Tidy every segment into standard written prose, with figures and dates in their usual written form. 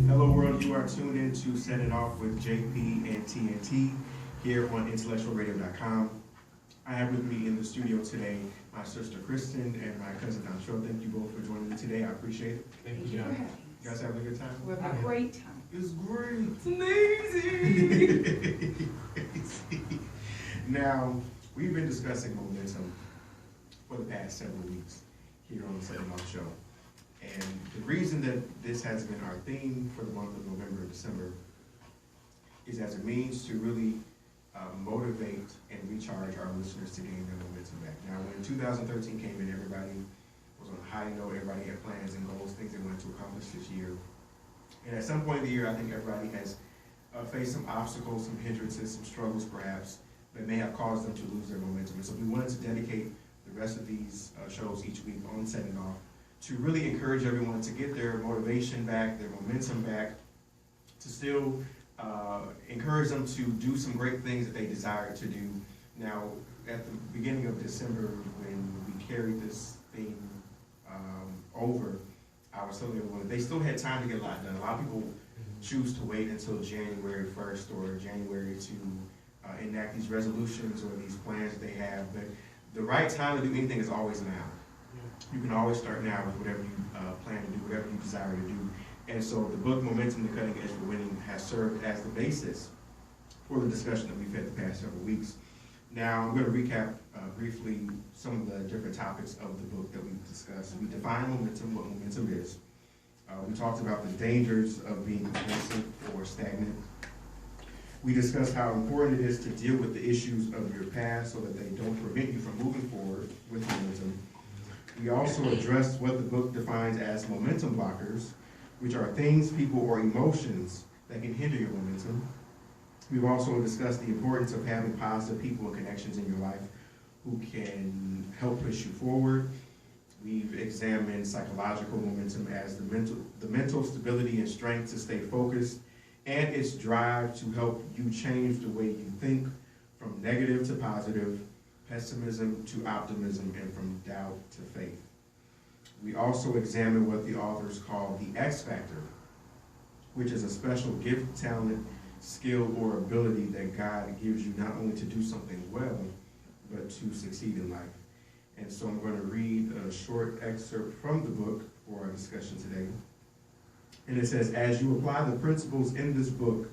Hello world, you are tuned in to Settin It Off with JP and TNT here on intellectualradio.com. I have with me in the studio today my sister Kristen and my cousin Dontrell. Thank you both for joining me today. I appreciate it. Thank you, John. You guys having a good time? We're having a great time. It's great. It's amazing. Now, we've been discussing momentum for the past several weeks here on the Settin It Off show. And the reason that this has been our theme for the month of November and December is as a means to really motivate and recharge our listeners to gain their momentum back. Now, when 2013 came in, everybody was on a high note. Everybody had plans and goals, things they wanted to accomplish this year. And at some point in the year, I think everybody has faced some obstacles, some hindrances, some struggles perhaps, that may have caused them to lose their momentum. And so we wanted to dedicate the rest of these shows each week on Setting It Off to really encourage everyone to get their motivation back, their momentum back, to still encourage them to do some great things that they desire to do. Now, at the beginning of December, when we carried this theme over, I was telling everyone that they still had time to get a lot done. A lot of people choose to wait until January 1st or January to enact these resolutions or these plans that they have. But the right time to do anything is always now. You can always start now with whatever you plan to do, whatever you desire to do. And so the book, Momentum, The Cutting Edge for Winning, has served as the basis for the discussion that we've had the past several weeks. Now, I'm going to recap briefly some of the different topics of the book that we've discussed. We define momentum, what momentum is. We talked about the dangers of being complacent or stagnant. We discussed how important it is to deal with the issues of your past so that they don't prevent you from moving forward with momentum. We also addressed what the book defines as momentum blockers, which are things, people, or emotions that can hinder your momentum. We've also discussed the importance of having positive people and connections in your life who can help push you forward. We've examined psychological momentum as the mental stability and strength to stay focused, and its drive to help you change the way you think from negative to positive, pessimism to optimism, and from doubt to faith. We also examine what the authors call the X factor, which is a special gift, talent, skill, or ability that God gives you not only to do something well, but to succeed in life. And so I'm going to read a short excerpt from the book for our discussion today. And it says, as you apply the principles in this book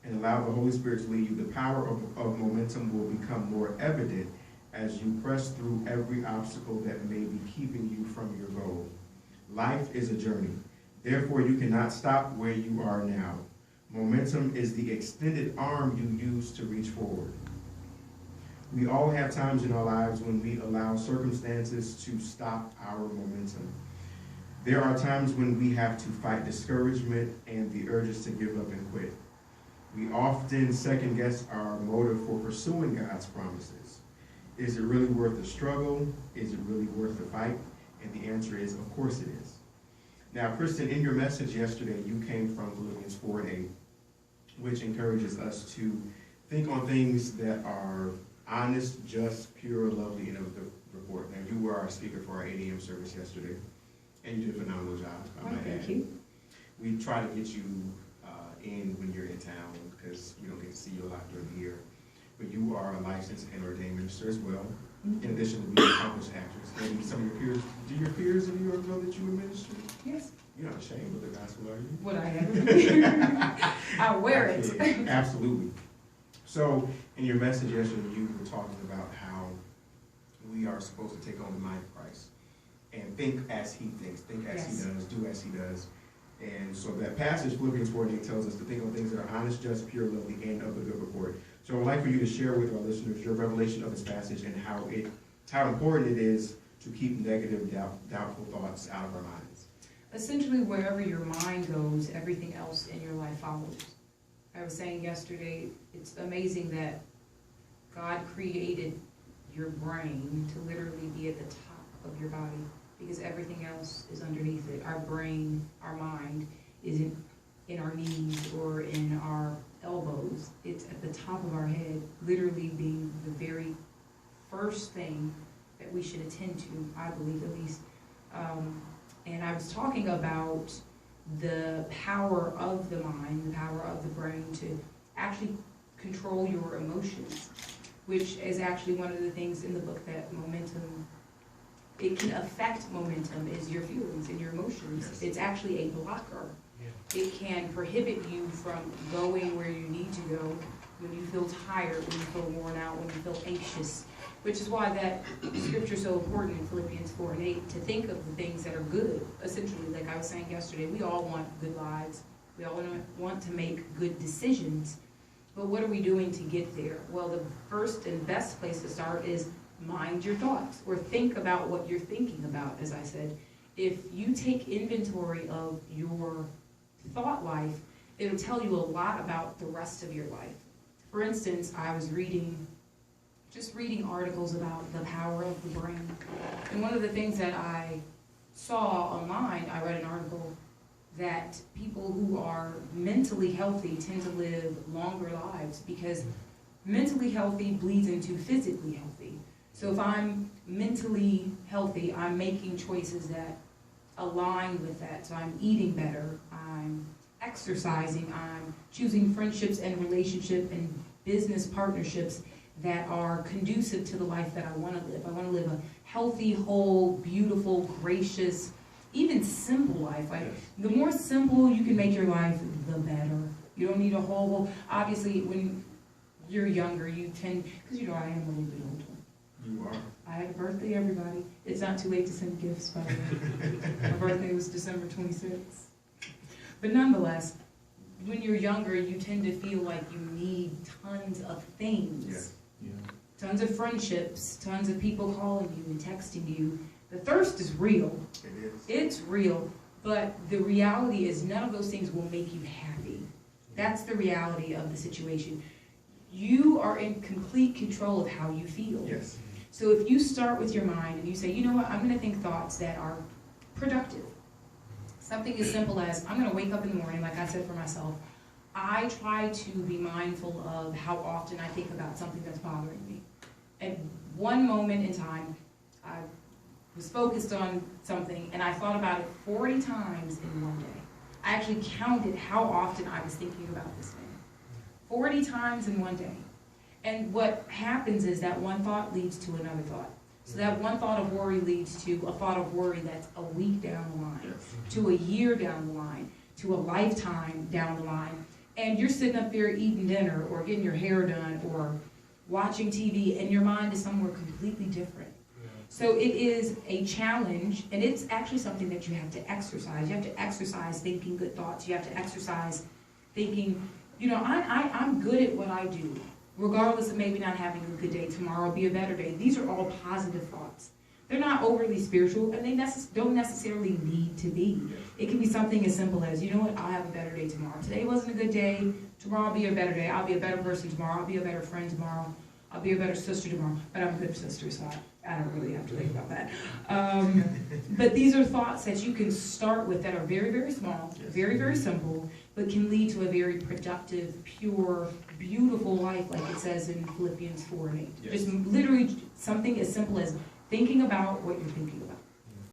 and allow the Holy Spirit to lead you, the power of momentum will become more evident as you press through every obstacle that may be keeping you from your goal. Life is a journey. Therefore, you cannot stop where you are now. Momentum is the extended arm you use to reach forward. We all have times in our lives when we allow circumstances to stop our momentum. There are times when we have to fight discouragement and the urges to give up and quit. We often second guess our motive for pursuing God's promises. Is it really worth the struggle? Is it really worth the fight? And the answer is, of course it is. Now, Kristen, in your message yesterday, you came from Philippians 4:8, which encourages us to think on things that are honest, just, pure, lovely, and of the report. Now, you were our speaker for our 8 a.m. service yesterday, and you did a phenomenal job. Thank you. We try to get you in when you're in town because we don't get to see you a lot during the year. But you are a licensed and ordained minister as well, in addition to being an accomplished actress. Maybe some of your peers, do your peers in New York know that you were ministry? Yes. You're not ashamed of the gospel, are you? Would I ever? I'll wear it. Absolutely. So, in your message yesterday, you were talking about how we are supposed to take on the mind of Christ and think as he thinks, think as he does, do as he does. And so that passage, Philippians 4:8, tells us to think on things that are honest, just, pure, lovely, and of a good report. So I'd like for you to share with our listeners your revelation of this passage and how important it is to keep negative, doubtful thoughts out of our minds. Essentially, wherever your mind goes, everything else in your life follows. I was saying yesterday, it's amazing that God created your brain to literally be at the top of your body because everything else is underneath it. Our brain, our mind, isn't in our knees or in our elbows. It's at the top of our head, literally being the very first thing that we should attend to, I believe at least. And I was talking about the power of the mind, the power of the brain to actually control your emotions, which is actually one of the things in the book that momentum, it can affect momentum, is your feelings and your emotions. Yes. It's actually a blocker. It can prohibit you from going where you need to go when you feel tired, when you feel worn out, when you feel anxious, which is why that scripture is so important in Philippians 4:8, to think of the things that are good. Essentially, like I was saying yesterday, we all want good lives. We all want to make good decisions. But what are we doing to get there? Well, the first and best place to start is mind your thoughts, or think about what you're thinking about, as I said. If you take inventory of your thought life, it'll tell you a lot about the rest of your life. For instance, I was reading articles about the power of the brain. And one of the things that I saw online, I read an article that people who are mentally healthy tend to live longer lives because mentally healthy bleeds into physically healthy. So if I'm mentally healthy, I'm making choices that align with that. So I'm eating better, I'm exercising, I'm choosing friendships and relationship and business partnerships that are conducive to the life that I want to live. I want to live a healthy, whole, beautiful, gracious, even simple life. Like, the more simple you can make your life, the better. You don't need a whole, obviously when you're younger, you tend, because you know I am a little bit older. You are. I had a birthday, everybody. It's not too late to send gifts, by the way. My birthday was December 26th. But nonetheless, when you're younger, you tend to feel like you need tons of things. Yes. Yeah. Tons of friendships, tons of people calling you and texting you. The thirst is real. It is. It's real. But the reality is none of those things will make you happy. That's the reality of the situation. You are in complete control of how you feel. Yes. So if you start with your mind and you say, you know what, I'm going to think thoughts that are productive. Something as simple as, I'm going to wake up in the morning, like I said for myself, I try to be mindful of how often I think about something that's bothering me. At one moment in time, I was focused on something and I thought about it 40 times in one day. I actually counted how often I was thinking about this thing. 40 times in one day. And what happens is that one thought leads to another thought. So that one thought of worry leads to a thought of worry that's a week down the line, Yes. to a year down the line, to a lifetime down the line. And you're sitting up there eating dinner or getting your hair done or watching TV and your mind is somewhere completely different. So it is a challenge, and it's actually something that you have to exercise. You have to exercise thinking good thoughts. You have to exercise thinking, you know, I'm good at what I do. Regardless of maybe not having a good day, tomorrow will be a better day. These are all positive thoughts. They're not overly spiritual, and they don't necessarily need to be. It can be something as simple as, you know what, I'll have a better day tomorrow. Today wasn't a good day. Tomorrow will be a better day. I'll be a better person tomorrow. I'll be a better friend tomorrow. I'll be a better sister tomorrow. But I'm a good sister, so I don't really have to think about that. But these are thoughts that you can start with that are very, very small, very, very simple, but can lead to a very productive, pure, beautiful life, like it says in Philippians 4:8. Yes. Just literally something as simple as thinking about what you're thinking about.